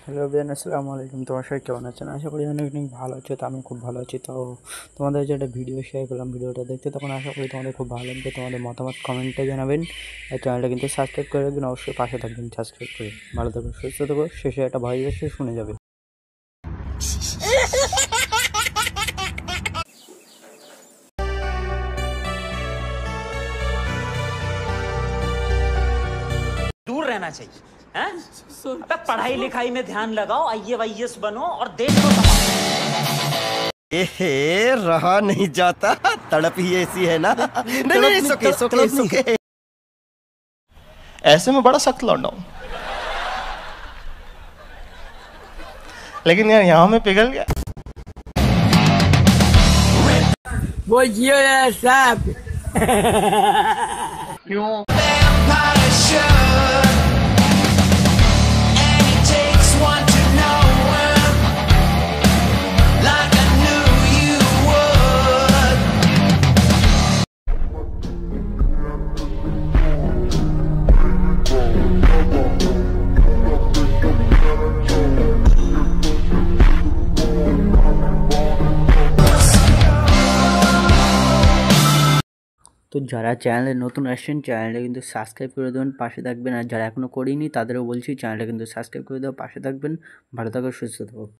Hello everyone, আসসালামু আলাইকুম। তোমার সবাই কেমন আছেন? আশা করি অনেক অনেক ভালো আছে। তো আমি খুব ভালো আছি। তো তোমাদের যে একটা ভিডিও শেয়ার করলাম, ভিডিওটা দেখতে তখন আশা করি তোমাদের খুব ভালো লাগবে। তোমাদের মতামত কমেন্টে জানাবেন। আর চ্যানেলটা কিন্তু সাবস্ক্রাইব করে রাখবেন, অবশ্যই পাশে থাকবেন সাবস্ক্রাইব করে। ভালো থাকো, সুস্থ থাকো। শেষে একটা ভয়েস এসে শুনে যাবে। दूर रहना चाहिए हैं? अबे पढ़ाई लिखाई में ध्यान लगाओ, आईएएस बनो और देश को संभालो। एहे रहा नहीं जाता, तड़प ही ऐसी है ना। नहीं नहीं सुके सुके सुके। ऐसे में बड़ा सख्त लौंडा हूं, लेकिन यार यहाँ में पिघल गया। वो जियो यार साहब। क्यों? তো যারা চ্যানেলে নতুন আসছেন চ্যানেলটা কিন্তু সাবস্ক্রাইব করে দেবেন, পাশে থাকবেন। আর যারা এখনও করিনি তাদেরও বলছি চ্যানেলটা কিন্তু সাবস্ক্রাইব করে দেওয়া, পাশে থাকবেন। ভালো থাকো, সুস্থ থাকো।